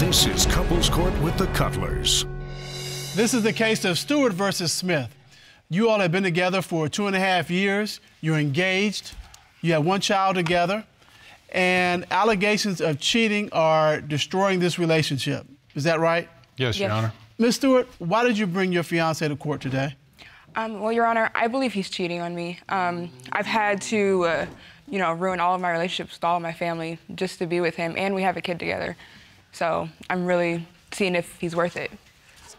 This is Couples Court with the Cutlers. This is the case of Stewart v. Smith. You all have been together for 2.5 years. You're engaged. You have one child together. And allegations of cheating are destroying this relationship. Is that right? Yes, Your Honor. Ms. Stewart, why did you bring your fiancé to court today? Well, Your Honor, I believe he's cheating on me. I've had to, ruin all of my relationships with all of my family just to be with him, and we have a kid together. So I'm really seeing if he's worth it.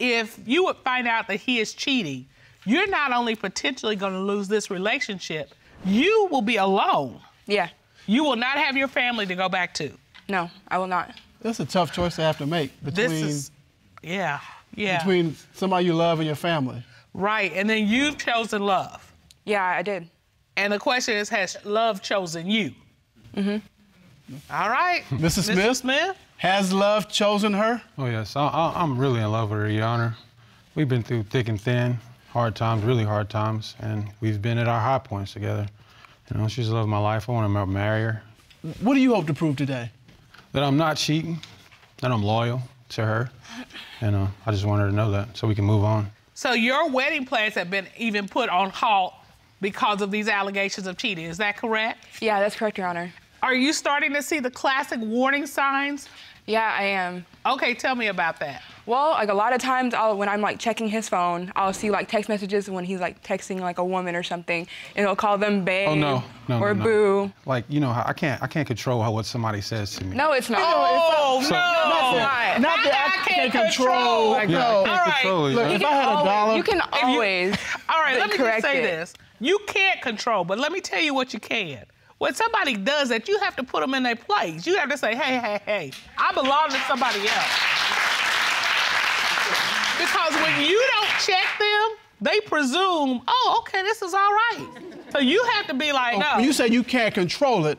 If you would find out that he is cheating, you're not only potentially going to lose this relationship, you will be alone. Yeah. You will not have your family to go back to. No, I will not. That's a tough choice to have to make between, between somebody you love and your family. Right, and then you've chosen love. Yeah, I did. And the question is, has love chosen you? Mm-hmm. All right. Mrs. Smith? Mr. Smith? Has love chosen her? Oh, yes. I'm really in love with her, Your Honor. We've been through thick and thin, hard times, really hard times, and we've been at our high points together. You know, she's the love of my life. I want to marry her. What do you hope to prove today? That I'm not cheating, that I'm loyal to her, and I just want her to know that so we can move on. So your wedding plans have been even put on halt because of these allegations of cheating. Is that correct? Yeah, that's correct, Your Honor. Are you starting to see the classic warning signs? Yeah, I am. Okay, tell me about that. Well, like a lot of times when I'm like checking his phone, I'll see like text messages when he's like texting like a woman or something, and he'll call them babe or boo. Like, you know, I can't control what somebody says to me. No, it's not. Oh, it's no. Not that I can't control. Like, no. I can't control it. Look, if I had $1. You can always All right, let me just say it. this. You can't control, but let me tell you what you can. When somebody does that, you have to put them in their place. You have to say, hey, I belong to somebody else. Because when you don't check them, they presume, oh, okay, this is all right. So you have to be like, no. When you say you can't control it,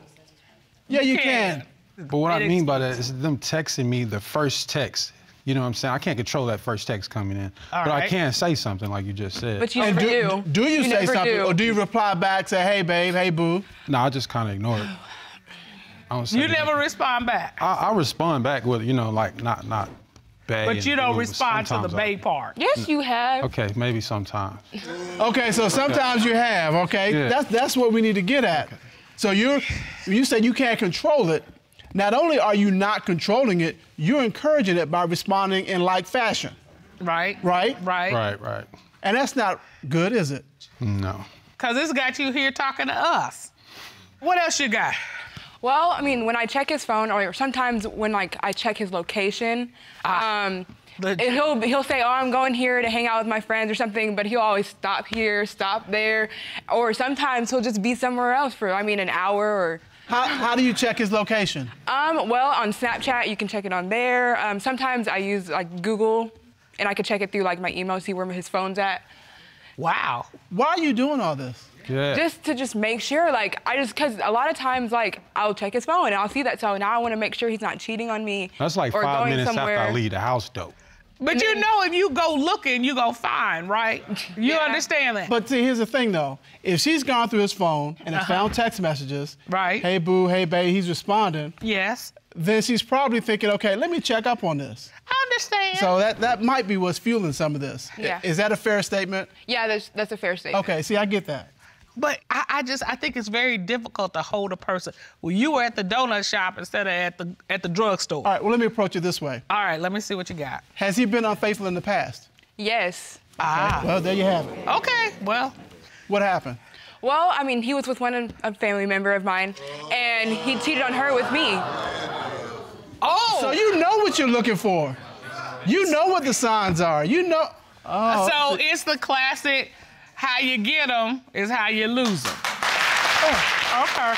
yeah, you can. But what I mean by that is them texting me the first text. You know what I'm saying? I can't control that first text coming in. But I can say something like you just said. But you never do. Do you say never something? do. Or do you reply back, say, hey, babe, hey, boo? No, I just kind of ignore it. I don't say You never respond back. I respond back with, you know, like not babe. But you don't respond to the babe part. Yes, you have. Okay, maybe sometimes. Okay, so sometimes you have, okay? Yeah. That's what we need to get at. Okay. So you said you can't control it. Not only are you not controlling it, you're encouraging it by responding in like fashion. Right. Right? Right. And that's not good, is it? No. Because it's got you here talking to us. What else you got? Well, I mean, when I check his phone, or sometimes when like I check his location, he'll say, oh, I'm going here to hang out with my friends or something, but he'll always stop here, stop there, or sometimes he'll just be somewhere else for, an hour or... How do you check his location? Well, on Snapchat, you can check it on there. Sometimes I use like Google, and I can check it through like my email, see where his phone's at. Wow. Why are you doing all this? Yeah. Just to make sure, because a lot of times, I'll check his phone and I'll see that, so now I want to make sure he's not cheating on me. That's like or 5 going minutes somewhere. after I leave the house, though. But you know, if you go looking, you go find, right? You understand that? But see, here's the thing, though. If she's gone through his phone and has found text messages, right? Hey, boo, hey, babe, he's responding. Yes. Then she's probably thinking, okay, let me check up on this. I understand. So that might be what's fueling some of this. Yeah. Is that a fair statement? Yeah, that's a fair statement. Okay, see, I get that. But I think it's very difficult to hold a person. Well, you were at the donut shop instead of at the drugstore. All right, well, let me approach it this way. All right, let me see what you got. Has he been unfaithful in the past? Yes. Okay, well, there you have it. Okay, well. What happened? Well, he was with a family member of mine, and he cheated on her with me. Oh! So you know what you're looking for. You know what the signs are. You know. Oh. So it's the classic, how you get them is how you lose them. Oh. Okay.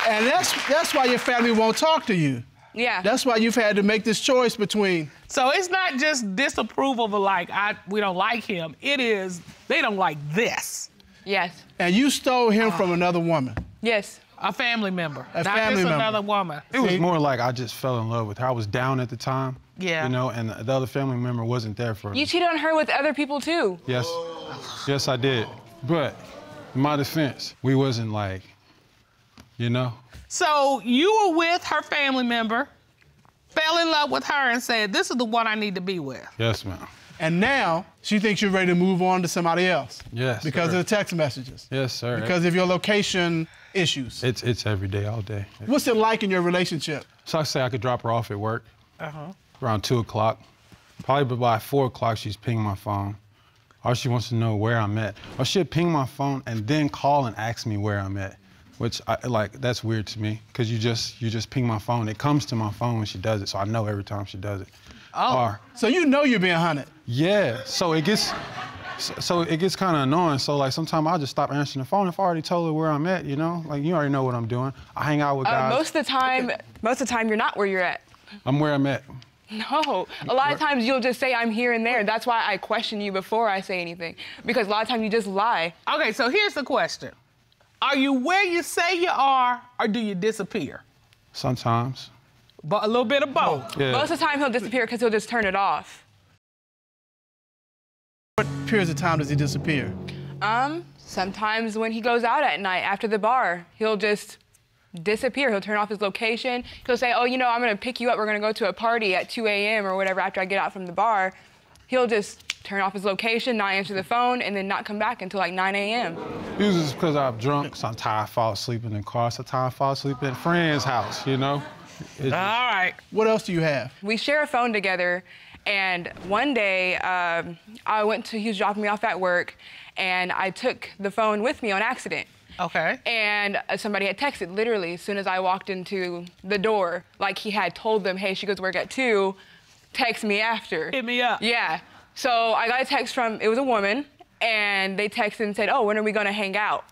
And that's why your family won't talk to you. Yeah. That's why you've had to make this choice between. So it's not just disapproval of we don't like him. It is, they don't like this. Yes. And you stole him from another woman. Yes. A family member. A not family just member. another woman. It was more like I just fell in love with her. I was down at the time. Yeah. You know, and the other family member wasn't there for me. You cheated on her with other people, too. Yes. Yes, I did. But in my defense, we wasn't you know? So you were with her family member, fell in love with her and said, this is the one I need to be with. Yes, ma'am. And now she thinks you're ready to move on to somebody else. Yes, Because sir. of the text messages. Yes, sir. Because of your location issues. It's every day, all day. What's it like in your relationship? So I say I could drop her off at work Uh-huh. around 2 o'clock. Probably by 4 o'clock, she's pinging my phone. Or she wants to know where I'm at. Or she'll ping my phone and then call and ask me where I'm at. Which, that's weird to me, because you just ping my phone. It comes to my phone when she does it, so I know every time she does it. Oh. Or, So you know you're being hunted. yeah, so it gets kind of annoying. So like sometimes I'll just stop answering the phone if I already told her where I'm at, you know? Like you already know what I'm doing. I hang out with guys. Most of the time, you're not where you're at. I'm where I'm at. No, a lot of times you'll just say I'm here and there. That's why I question you before I say anything, because a lot of times you just lie. Okay, so here's the question. Are you where you say you are, or do you disappear? Sometimes. But a little bit of both. Yeah. Most of the time he'll disappear because he'll just turn it off. What periods of time does he disappear? Sometimes when he goes out at night after the bar, he'll just disappear. He'll turn off his location. He'll say, oh, you know, I'm gonna pick you up. We're gonna go to a party at 2 a.m. or whatever after I get out from the bar. He'll just turn off his location, not answer the phone, and then not come back until like 9 a.m. Usually it's because I'm drunk, sometimes I fall asleep in the car, sometimes I fall asleep at a friend's house, you know? All right. What else do you have? We share a phone together, and one day he was dropping me off at work, and I took the phone with me on accident. Okay. And somebody had texted literally as soon as I walked into the door, like he had told them, hey, she goes to work at 2, text me after. Hit me up. Yeah. So I got a text it was a woman, and they texted and said, oh, when are we gonna hang out?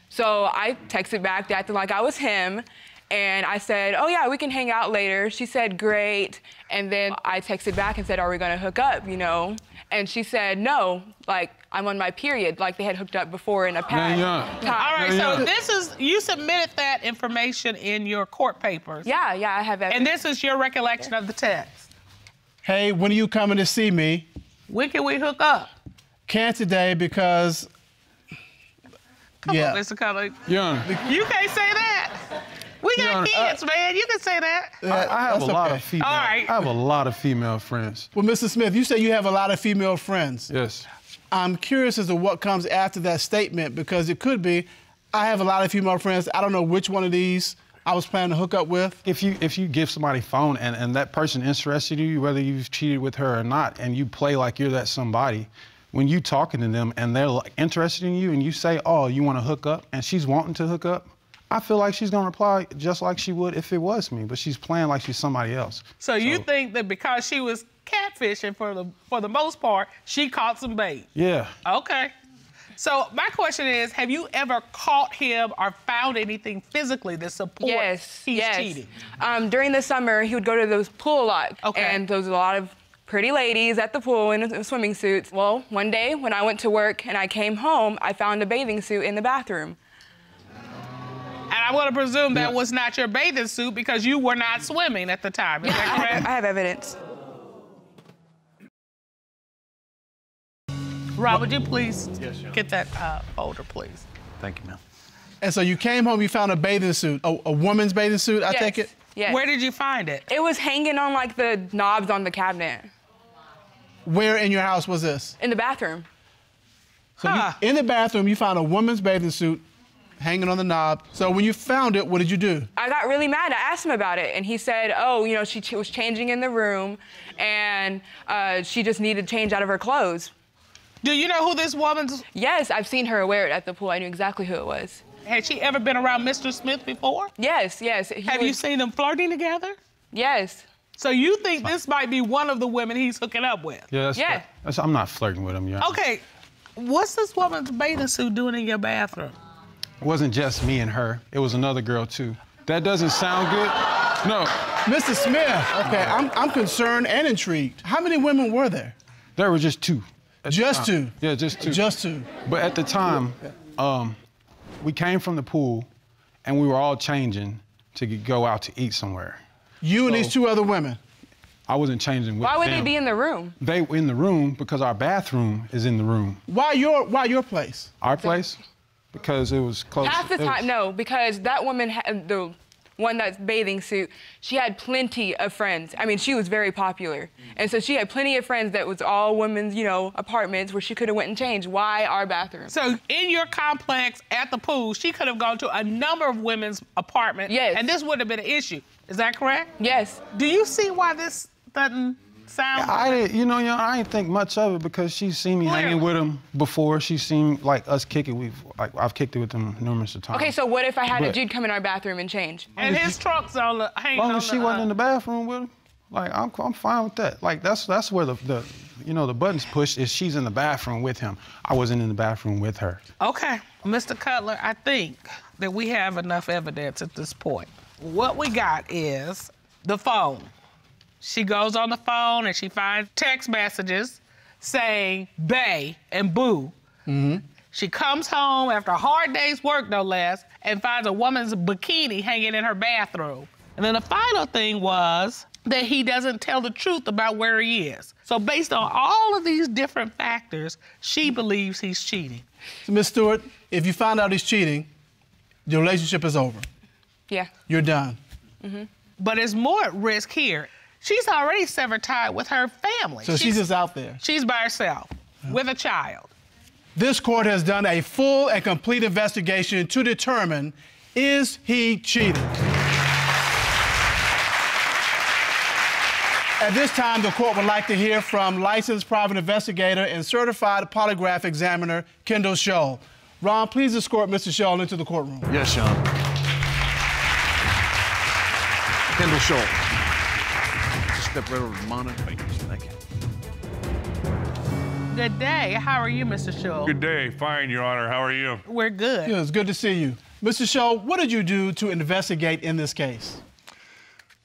So I texted back, they acted like I was him, and I said, oh yeah, we can hang out later. She said, great. And then I texted back and said, are we gonna hook up, you know? And she said, no, like, I'm on my period, like they had hooked up before in a past time. All right, Yeah. so you submitted that information in your court papers. Yeah, I have that. And this is your recollection of the text. Hey, when are you coming to see me? When can we hook up? Can't today because, Come yeah. on, Mr. Cutler. Your Honor, You can't say that. We got Your Honor, kids, man. You can say that. I have a That's lot okay. of female. All right. I have a lot of female friends. Well, Mr. Smith, you say you have a lot of female friends. Yes. I'm curious as to what comes after that statement, because it could be, I have a lot of female friends. I don't know which one of these I was planning to hook up with. If you give somebody a phone and that person interested in you, whether you've cheated with her or not, and you play like you're that somebody, when you talking to them and they're like interested in you and you say, oh, you want to hook up, and she's wanting to hook up, I feel like she's gonna reply just like she would if it was me, but she's playing like she's somebody else. So you think that because she was catfishing for the most part, she caught some bait? Yeah. Okay. So my question is, have you ever caught him or found anything physically that supports he's cheating? During the summer, he would go to the pool a lot. Okay. And there was a lot of pretty ladies at the pool in swimming suits. Well, one day when I went to work and I came home, I found a bathing suit in the bathroom. And I'm going to presume that was not your bathing suit because you were not swimming at the time. Is that correct? I have evidence. Rob, would you please get that folder, please? Thank you, ma'am. And so you came home, you found a bathing suit, a woman's bathing suit, I take it? Yes. Where did you find it? It was hanging on like the knobs on the cabinet. Where in your house was this? In the bathroom. So in the bathroom, you found a woman's bathing suit hanging on the knob. So when you found it, what did you do? I got really mad. I asked him about it, and he said, oh, you know, she was changing in the room, and she just needed to change out of her clothes. Do you know who this woman's? Yes, I've seen her wear it at the pool. I knew exactly who it was. Had she ever been around Mr. Smith before? Yes. Have you seen them flirting together? Yes. So you think this might be one of the women he's hooking up with? Yeah. Yeah. I'm not flirting with him, yeah. Okay, what's this woman's bathing suit doing in your bathroom? It wasn't just me and her. It was another girl, too. That doesn't sound good? No. Mr. Smith, okay, I'm concerned and intrigued. How many women were there? There were just 2. Just 2? Yeah, just 2. Just 2. But at the time, we came from the pool, and we were all changing to go out to eat somewhere. You and these 2 other women? I wasn't changing with Why would them. they be in the room? They were in the room because our bathroom is in the room. Why your place? Our place? Because it was close. Half the time, no, because that woman, the won that bathing suit, she had plenty of friends. I mean, she was very popular. And so she had plenty of friends that was all women's, you know, apartments where she could have went and changed. Why our bathroom? So in your complex at the pool, she could have gone to a number of women's apartments. Yes. And this wouldn't have been an issue. Is that correct? Yes. Do you see why this doesn't sound I didn't, you know, I didn't think much of it because she's seen me hanging with him before. She's seen like us kick it. I've kicked it with them numerous of times. Okay, so what if I had a dude come in our bathroom and change? And his truck's on the hanging on the... As long as she wasn't in the bathroom with him, like I'm fine with that. Like that's where the you know the buttons push is she's in the bathroom with him. I wasn't in the bathroom with her. Okay, Mr. Cutler, I think that we have enough evidence at this point. What we got is the phone. She goes on the phone and she finds text messages saying bae and boo. She comes home after a hard day's work, no less, and finds a woman's bikini hanging in her bathroom. And then the final thing was that he doesn't tell the truth about where he is. So based on all of these different factors, she believes he's cheating. So, Ms. Stewart, if you find out he's cheating, your relationship is over. Yeah. You're done. But there's more at risk here. She's already severed tie with her family. So she's just out there. She's by herself with a child. This court has done a full and complete investigation to determine, is he cheating? At this time, the court would like to hear from licensed private investigator and certified polygraph examiner, Kendall Scholl. Ron, please escort Mr. Scholl into the courtroom. Yes, Sean. Kendall Scholl. Just step right over to the monitor. Thank you. Good day. How are you, Mr. Scholl? Good day. Fine, Your Honor. How are you? We're good. Yeah, it's good to see you. Mr. Scholl, what did you do to investigate in this case?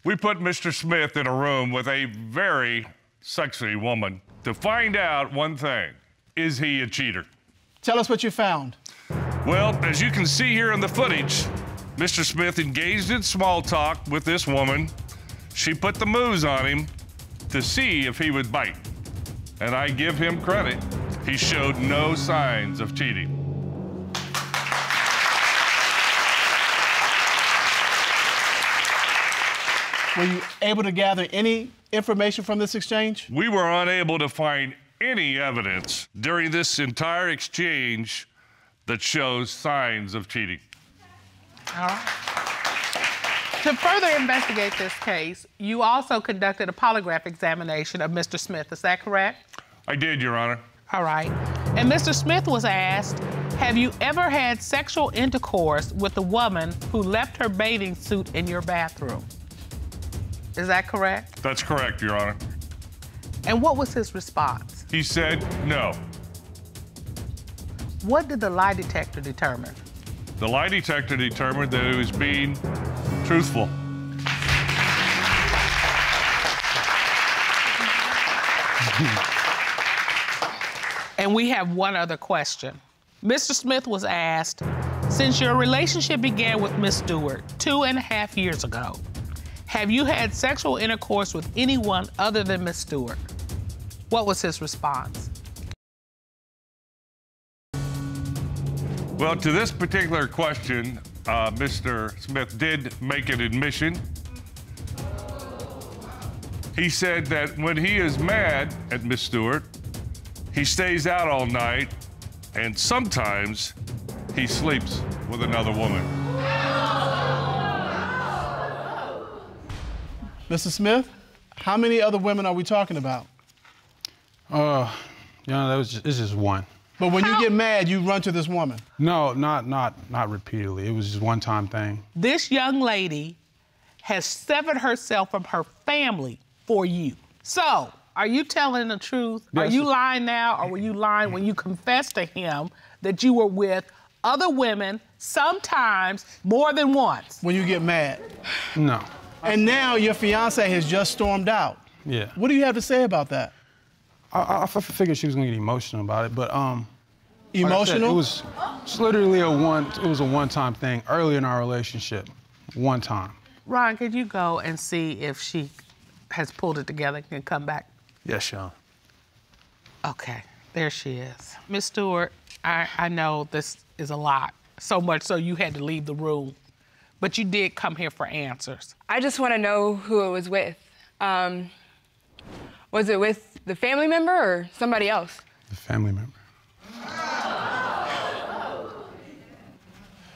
We put Mr. Smith in a room with a very sexy woman to find out one thing. Is he a cheater? Tell us what you found. Well, as you can see here in the footage, Mr. Smith engaged in small talk with this woman. She put the moves on him to see if he would bite. And I give him credit. He showed no signs of cheating. Were you able to gather any information from this exchange? We were unable to find any evidence during this entire exchange that shows signs of cheating. All right. To further investigate this case, you also conducted a polygraph examination of Mr. Smith. Is that correct? I did, Your Honor. All right. And Mr. Smith was asked, have you ever had sexual intercourse with a woman who left her bathing suit in your bathroom? Is that correct? That's correct, Your Honor. And what was his response? He said no. What did the lie detector determine? The lie detector determined that he was being truthful. And we have one other question. Mr. Smith was asked, since your relationship began with Miss Stewart 2.5 years ago, have you had sexual intercourse with anyone other than Miss Stewart? What was his response? Well, to this particular question, Mr. Smith did make an admission. He said that when he is mad at Miss Stewart, he stays out all night, and sometimes he sleeps with another woman. Mr. Smith, how many other women are we talking about? You know, it's just one. But when you get mad, you run to this woman. No, not repeatedly. It was just one-time thing. This young lady has severed herself from her family for you. So, are you telling the truth? Yes. Are you lying now, or were you lying when you confessed to him that you were with other women, sometimes more than once? When you get mad. No. And now your fiance has just stormed out. Yeah. What do you have to say about that? I figured she was gonna get emotional about it, but Emotional? like I said, it was literally a one-time thing early in our relationship. One time. Ron, could you go and see if she has pulled it together and can come back? Yes, Sean. Okay, there she is. Miss Stewart, I know this is a lot, so much so you had to leave the room. but you did come here for answers. I just want to know who it was with. Was it with the family member or somebody else? The family member.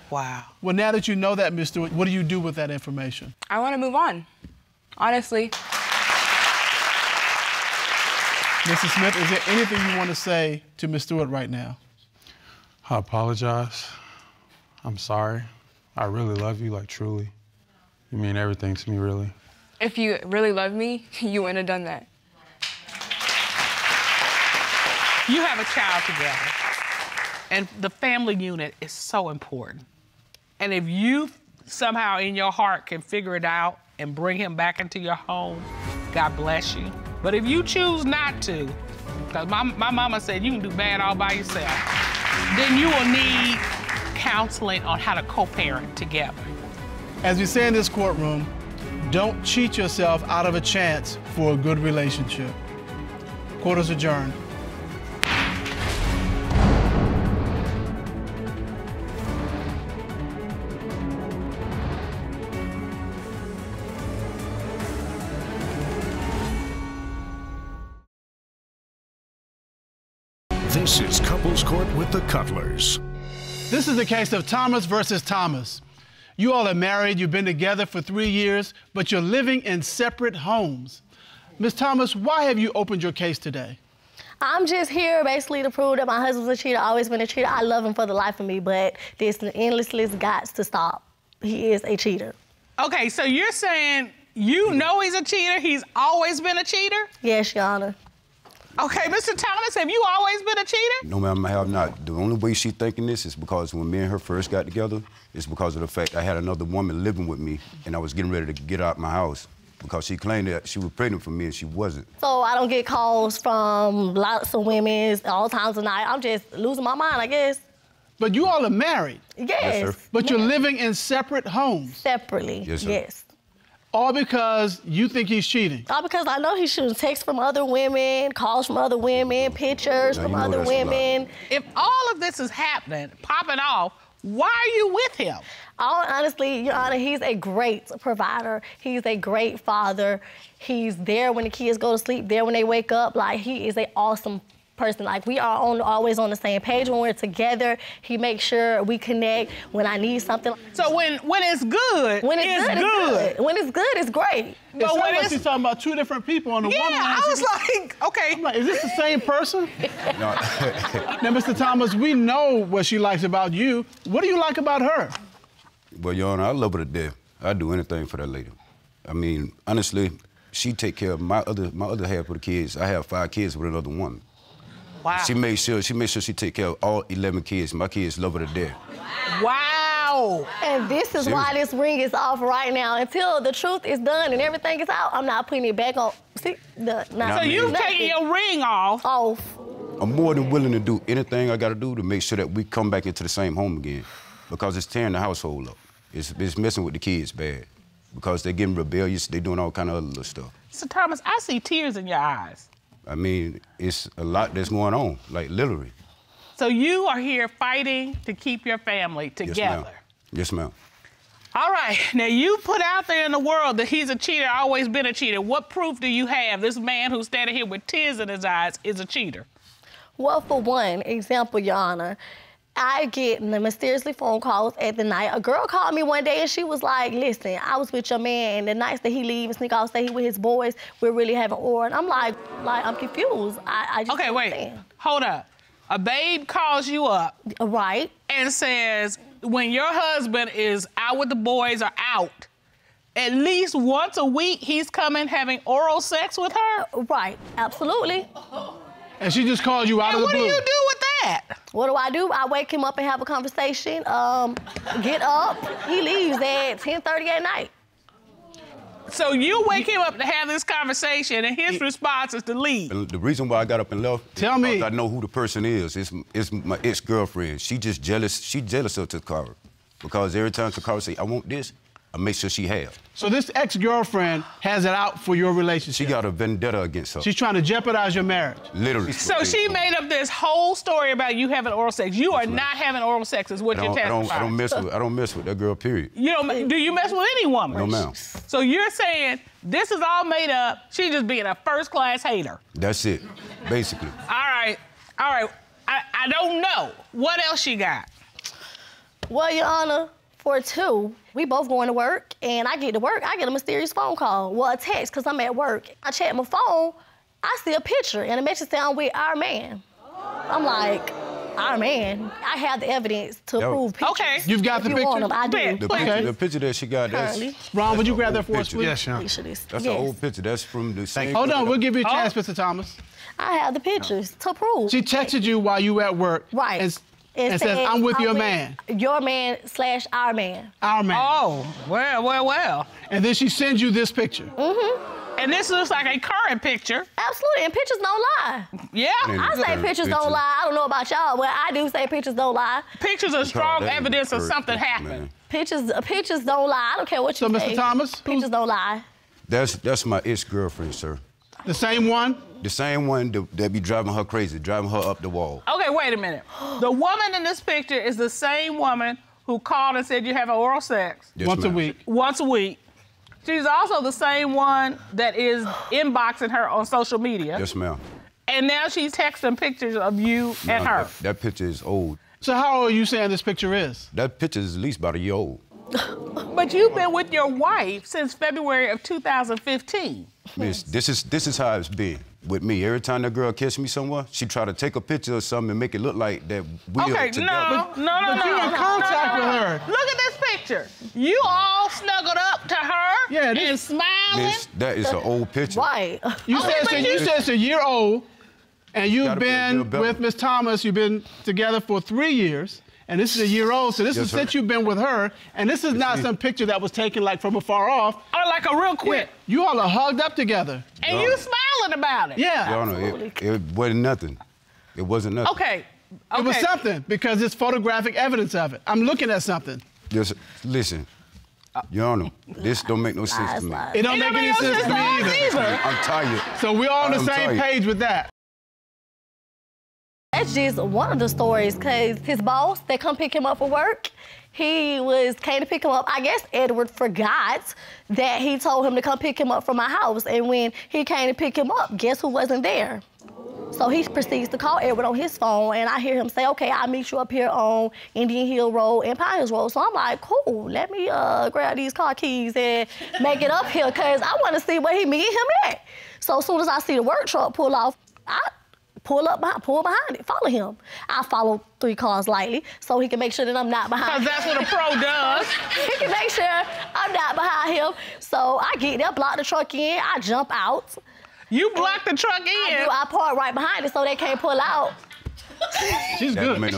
Wow. Well, now that you know that, Ms. Stewart, what do you do with that information? I want to move on, honestly. Mrs. Smith, is there anything you want to say to Ms. Stewart right now? I apologize. I'm sorry. I really love you, like, truly. You mean everything to me, really. If you really love me, you wouldn't have done that. You have a child together, and the family unit is so important. And if you somehow in your heart can figure it out and bring him back into your home, God bless you. But if you choose not to, because my mama said you can do bad all by yourself, then you will need counseling on how to co-parent together. As we say in this courtroom, don't cheat yourself out of a chance for a good relationship. Court is adjourned. This is Couples Court with the Cutlers. This is the case of Thomas versus Thomas. You all are married, you've been together for 3 years, but you're living in separate homes. Ms. Thomas, why have you opened your case today? I'm just here basically to prove that my husband's a cheater, always been a cheater. I love him for the life of me, but this endless list got to stop. He is a cheater. Okay, so you're saying you know he's a cheater, he's always been a cheater? Yes, Your Honor. Okay, Mr. Thomas, have you always been a cheater? No, ma'am, I have not. The only way she's thinking this is because when me and her first got together, it's because of the fact I had another woman living with me, and I was getting ready to get out my house because she claimed that she was pregnant for me, and she wasn't. So I don't get calls from lots of women all times of night. I'm just losing my mind, I guess. But you all are married. Yes. Yes, sir. But you're living in separate homes. Separately. Yes, sir. Yes. All because you think he's cheating. All because I know he's shooting texts from other women, calls from other women, pictures Now, from you know other that's a lie. women. If all of this is happening, popping off, why are you with him? All honestly, Your Honor, he's a great provider. He's a great father. He's there when the kids go to sleep, there when they wake up. Like, he is an awesome person. Like, we are always on the same page when we're together. He makes sure we connect when I need something. So when it's good, When it's good, it's good. When it's good, it's great. It sounds like she's talking about two different people on the one Yeah, hand. I was like, okay. I'm like, is this the same person? No. Now, Mr. Thomas, we know what she likes about you. What do you like about her? Well, Your Honor, I love her to death. I'd do anything for that lady. I mean, honestly, she take care of my other half of the kids. I have 5 kids with another woman. Wow. She made sure she take care of all 11 kids. My kids love her to death. Wow. And this is why this ring is off right now. Until the truth is done and everything is out, I'm not putting it back on. See, So you taking your ring off? Off. I'm more than willing to do anything I got to do to make sure that we come back into the same home again, because it's tearing the household up. It's messing with the kids bad, because they're getting rebellious. They're doing all kind of other little stuff. So Thomas, I see tears in your eyes. I mean, it's a lot that's going on, like literally. So you are here fighting to keep your family together. Yes, ma'am. All right, now you put out there in the world that he's a cheater, always been a cheater. What proof do you have this man who's standing here with tears in his eyes is a cheater? Well, for one example, Your Honor, I get the mysteriously phone calls at the night. A girl called me one day and she was like, listen, I was with your man, and the nights that he leaves and sneak off, say he with his boys, we're really having or. And I'm like I'm confused. I just Okay, wait, understand. hold up. A babe calls you up Right. and says, when your husband is out with the boys or out, at least once a week he's coming having oral sex with her? Right, absolutely. And she just called you out And of the what do blue. you do with that? What do? I wake him up and have a conversation, get up. He leaves at 10:30 at night. So you wake him up to have this conversation, and his response is to leave. And the reason why I got up and left is Tell me. because I know who the person is. It's my ex-girlfriend. She just jealous. She jealous of Takara, because every time Takara say, I want this, I make sure she have. So this ex-girlfriend has it out for your relationship. She got a vendetta against her. She's trying to jeopardize your marriage. Literally. So she made up this whole story about you having oral sex. You are not having oral sex, is what you're testifying. I don't mess with that girl, period. You don't, do you mess with any woman? No, ma'am. So you're saying this is all made up, she's just being a first-class hater. That's it, basically. All right. I don't know. What else she got? Well, Your Honor, for 2, we both going to work, and I get to work, I get a mysterious phone call. Well, a text, because I'm at work. I check my phone, I see a picture, and the message said I'm with our man. I'm like, our man? I have the evidence to prove pictures. Okay. You've got the you picture? want them, I do. The picture that she got, that's... Ron, would you grab that for us, please? Yes, Sean. That's an old picture. That's from the same... Hold on, we'll give you a chance, Mr. Thomas. I have the pictures to prove. She texted you while you were at work. Right. And says, I'm with your man. Your man / our man. Our man. Oh, well. And then she sends you this picture. Mm-hmm. And this looks like a current picture. Absolutely, and pictures don't lie. Yeah. I say pictures don't lie. I don't know about y'all, but I do say pictures don't lie. Pictures are strong evidence of something happened. Pictures don't lie. I don't care what you say. So, Mr. Thomas? Pictures don't lie. That's my ex-girlfriend, sir. The same one? The same one that be driving her crazy, driving her up the wall. Okay, wait a minute. The woman in this picture is the same woman who called and said you have oral sex. Yes, Once a week. Once a week. She's also the same one that is inboxing her on social media. Yes, ma'am. And now she's texting pictures of you and her. That picture is old. So how old are you saying this picture is? That picture is at least about a year old. But you've been with your wife since February of 2015. Miss, this is how it's been with me. Every time that girl catch me somewhere, she try to take a picture of something and make it look like that we are together. No. But you're in contact with her. Look at this picture. You all snuggled up to her and smiling. Miss, that is an old picture. Right. You said it's a year old, and you've been with Miss Thomas, you've been together for 3 years. And this is a year old, so this is since you've been with her, and this is not some picture that was taken like from afar off. Or like a real quick. Yeah, you all are hugged up together. And you smiling about it. Yeah. Your Honor, it wasn't nothing. It wasn't nothing. Okay. It was something, because it's photographic evidence of it. I'm looking at something. Just listen, Your Honor, this don't make no sense to me. It don't make any sense to me either. I'm tired. So we're all on the same page with that. That's just one of the stories, because his boss, they come pick him up for work. He came to pick him up. I guess Edward forgot that he told him to come pick him up from my house. And when he came to pick him up, guess who wasn't there? So he proceeds to call Edward on his phone, and I hear him say, okay, I'll meet you up here on Indian Hill Road and Pine Hills Road. So I'm like, cool, let me grab these car keys and make it up here, because I want to see where he meet him at. So as soon as I see the work truck pull off, I pull behind it, follow him. I follow 3 cars lightly so he can make sure that I'm not behind him. Because that's what a pro does. He can make sure I'm not behind him. So I get there, block the truck in, I jump out. You block the truck in? I park right behind it so they can't pull out. She's good. I'm like,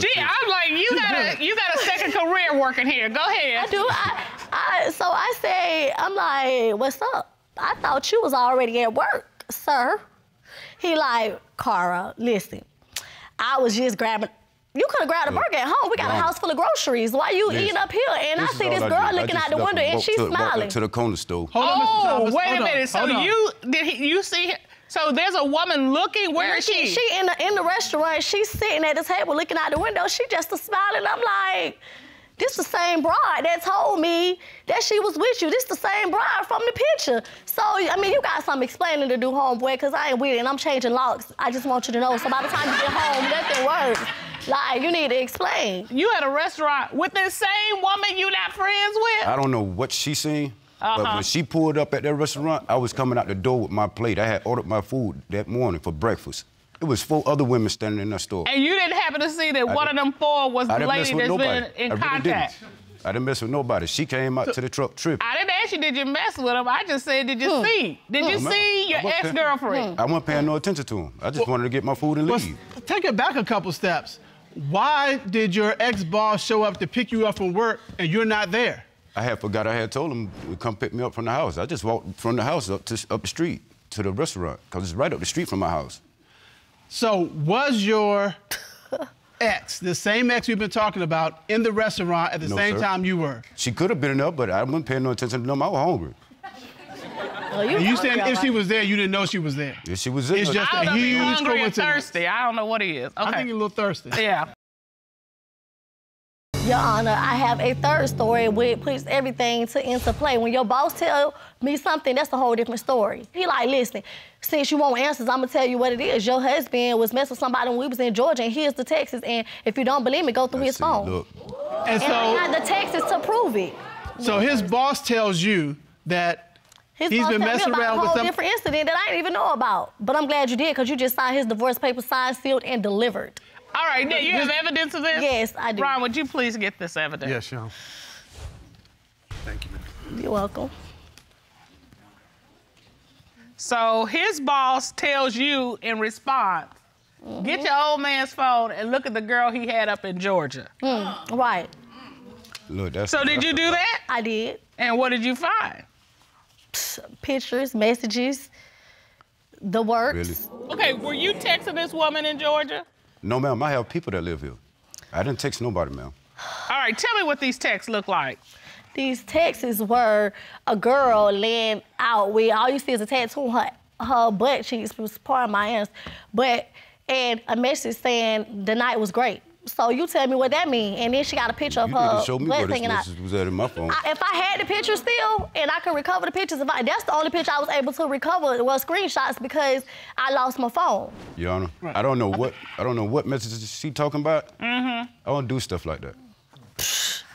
you got a second career working here. Go ahead. I do. So I say, I'm like, what's up? I thought you was already at work, sir. He like, Cara, listen, I was just grabbing, you could have grabbed a burger at home. We got a house full of groceries. Why you eating up here? And I see this girl looking out the window and she's smiling. To the corner store. Hold on, Mr. Thomas. Wait a minute. So you see, so there's a woman looking, where is she? She in the restaurant, she's sitting at the table looking out the window. She just a smiling. I'm like, this the same bride that told me that she was with you. This the same bride from the picture. So, I mean, you got some explaining to do, homeboy, because I ain't with it and I'm changing locks. I just want you to know. So by the time you get home, nothing works. Like, you need to explain. You at a restaurant with the same woman you not friends with? I don't know what she seen, but when she pulled up at that restaurant, I was coming out the door with my plate. I had ordered my food that morning for breakfast. It was 4 other women standing in that store. And you didn't happen to see that one of them 4 was the lady that's been in contact? I didn't mess with nobody. She came out to the truck tripping. I didn't ask you, did you mess with him? I just said, did you see? Did you see your ex-girlfriend? I wasn't paying no attention to him. I just wanted to get my food and leave. Take it back a couple steps. Why did your ex-boss show up to pick you up from work and you're not there? I had forgot I had told him to come pick me up from the house. I just walked from the house up the street to the restaurant, because it's right up the street from my house. So was your ex, the same ex we've been talking about, in the restaurant at the same time you were? She could have been enough, but I wasn't paying no attention to them. I was hungry. Well, You said if she was there, you didn't know she was there. If she was there, It's just I a don't know if he's huge hungry or coincidence. thirsty. I don't know what he is. Okay. I think you're a little thirsty. Yeah. Your Honor, I have a third story which puts everything into play. When your boss tell me something, that's a whole different story. He like, listen, since you want answers, I'm gonna tell you what it is. Your husband was messing with somebody when we was in Georgia, and here's the texts, and if you don't believe me, go through his phone. Look, And And I so, got the texts to prove it. so his boss tells you that His he's boss been told me messing about around a with whole some. different incident that I didn't even know about. But I'm glad you did, because you just signed his divorce papers, signed, sealed, and delivered. All right, now you have evidence of this? Yes, I do. Ron, would you please get this evidence? Yes, Sean. Thank you, ma'am. You're welcome. So his boss tells you in response, get your old man's phone and look at the girl he had up in Georgia. Right, look, that's. So did you do that? I did. And what did you find? Pictures, messages, the works. Really? Okay, were you texting this woman in Georgia? No, ma'am. I have people that live here. I didn't text nobody, ma'am. All right, tell me what these texts look like. These texts were a girl laying out with, all you see is a tattoo on her butt cheeks, was part of my answer. And a message saying the night was great. So you tell me what that means. And then she got a picture of You need her to show me butt where this hanging out. message was at in my phone. If I had the picture still, and I could recover the pictures, that's the only picture I was able to recover was screenshots because I lost my phone. Your Honor, I don't know what messages she talking about. I don't do stuff like that.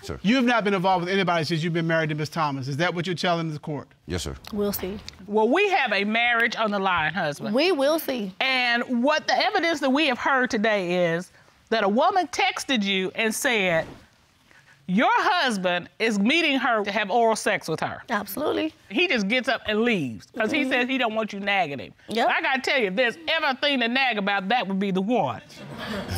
Sir. You've not been involved with anybody since you've been married to Miss Thomas. Is that what you're telling the court? Yes, sir. We'll see. Well, we have a marriage on the line, husband. We will see. And what the evidence that we have heard today is that a woman texted you and said, your husband is meeting her to have oral sex with her. Absolutely. He just gets up and leaves because he says he don't want you nagging him. Yep. I gotta tell you, if there's ever a thing to nag about, that would be the one.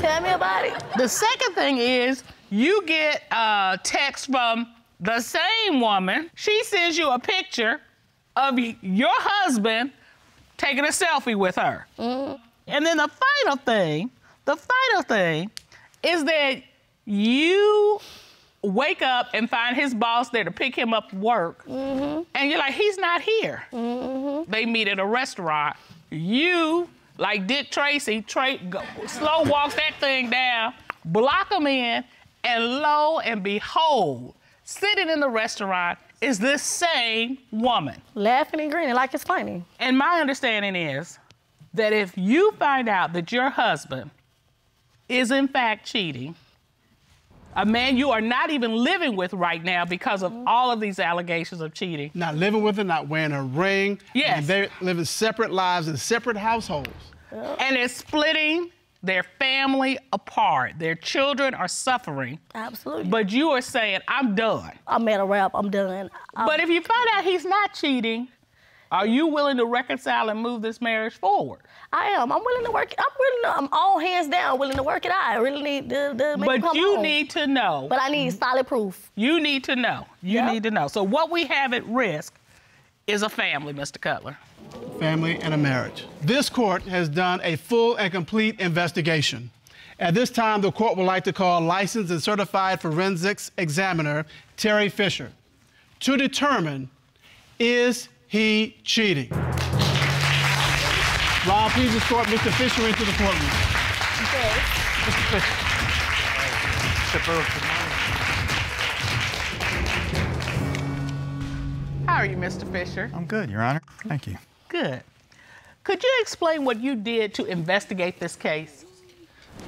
Tell me about it. The second thing is you get a text from the same woman. She sends you a picture of your husband taking a selfie with her. And then the final thing is that you wake up and find his boss there to pick him up from work. And you're like, he's not here. They meet at a restaurant. You, like Dick Tracy, slow walk that thing down, block him in, and lo and behold, sitting in the restaurant is this same woman. Laughing and grinning like it's funny. And my understanding is that if you find out that your husband is in fact cheating, a man you are not even living with right now because of all of these allegations of cheating. Not living with her, not wearing a ring. Yes. And they're living separate lives in separate households. And it's splitting their family apart. Their children are suffering. Absolutely. But you are saying, I'm done. I'm at a wrap. I'm done. But if you find out he's not cheating, are you willing to reconcile and move this marriage forward? I am. I'm willing to work. I'm all hands down willing to work it out. I really need to make it But come you home. need to know. But I need solid proof. You need to know. You need to know. So what we have at risk is a family, Mr. Cutler. Family and a marriage. This court has done a full and complete investigation. At this time, the court would like to call licensed and certified forensics examiner Terry Fisher to determine, is he cheating? Ron, please escort Mr. Fisher into the courtroom. Okay. Mr. Fisher. Step over to How are you, Mr. Fisher? I'm good, Your Honor. Thank you. Good. Could you explain what you did to investigate this case?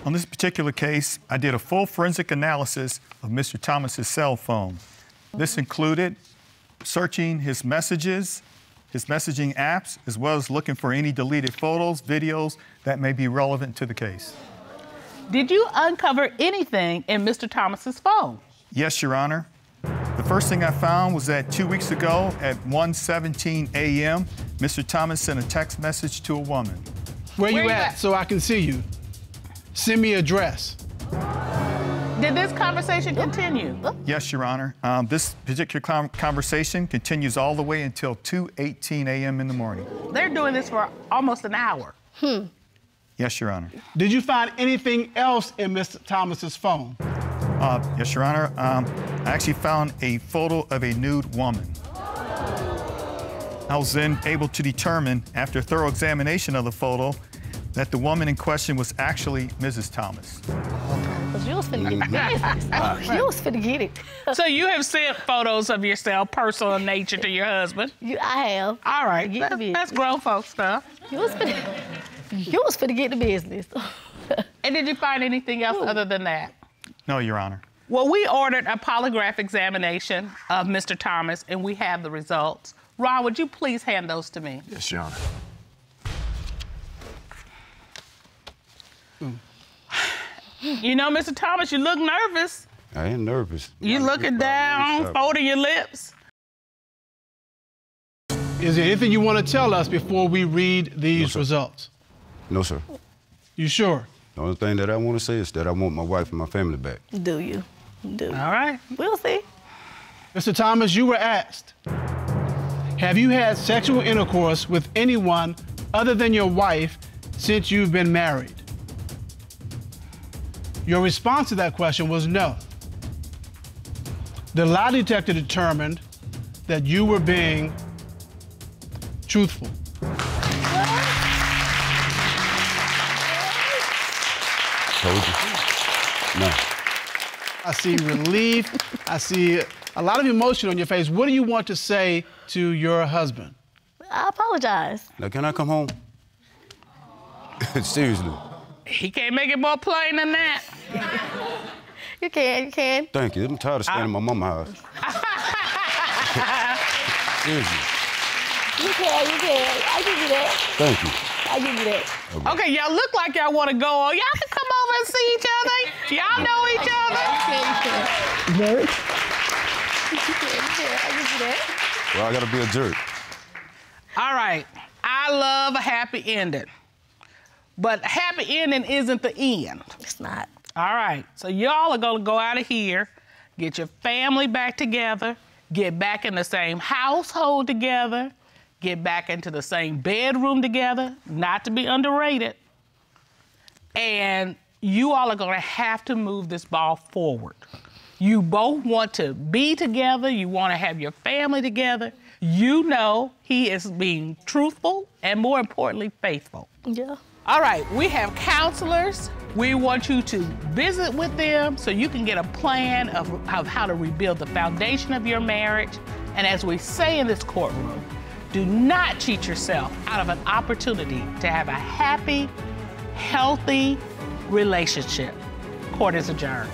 On this particular case, I did a full forensic analysis of Mr. Thomas's cell phone. This included searching his messages, his messaging apps, as well as looking for any deleted photos, videos that may be relevant to the case. Did you uncover anything in Mr. Thomas's phone? Yes, Your Honor. The first thing I found was that 2 weeks ago at 1:17 a.m., Mr. Thomas sent a text message to a woman. Where you at so I can see you? Send me address. Did this conversation continue? Yes, Your Honor. This particular conversation continues all the way until 2:18 a.m. in the morning. They're doing this for almost an hour. Yes, Your Honor. Did you find anything else in Mr. Thomas's phone? Yes, Your Honor. I actually found a photo of a nude woman. I was then able to determine, after thorough examination of the photo, that the woman in question was actually Mrs. Thomas. Because you was finna get business. You was finna get it. So you have sent photos of yourself, personal in nature, to your husband? I have. All right, that's grown folk stuff. You was finna get the business. And did you find anything else other than that? No, Your Honor. Well, we ordered a polygraph examination of Mr. Thomas, and we have the results. Ron, would you please hand those to me? Yes, Your Honor. You know, Mr. Thomas, you look nervous. I ain't nervous. You looking down, folding your lips. Is there anything you want to tell us before we read these results? No, sir. You sure? The only thing that I want to say is that I want my wife and my family back. Do you? Do. All right. We'll see. Mr. Thomas, you were asked, have you had sexual intercourse with anyone other than your wife since you've been married? Your response to that question was no. The lie detector determined that you were being truthful. Told you. No. I see relief. I see a lot of emotion on your face. What do you want to say to your husband? I apologize. Now, can I come home? Seriously. He can't make it more plain than that. You can. Thank you. I'm tired of staying in my mama's house. Seriously. You can. I give you that. Thank you. I give you that. Okay, y'all look like y'all want to go on. Y'all can come over and see each other. Y'all know each other. Jerk. I give you that. Well, I gotta be a jerk. All right. I love a happy ending. But happy ending isn't the end. It's not. All right. So y'all are going to go out of here, get your family back together, get back in the same household together, get back into the same bedroom together, not to be underrated. And you all are going to have to move this ball forward. You both want to be together. You want to have your family together. You know he is being truthful and, more importantly, faithful. Yeah. All right, we have counselors. We want you to visit with them so you can get a plan of how to rebuild the foundation of your marriage. And as we say in this courtroom, do not cheat yourself out of an opportunity to have a happy, healthy relationship. Court is adjourned.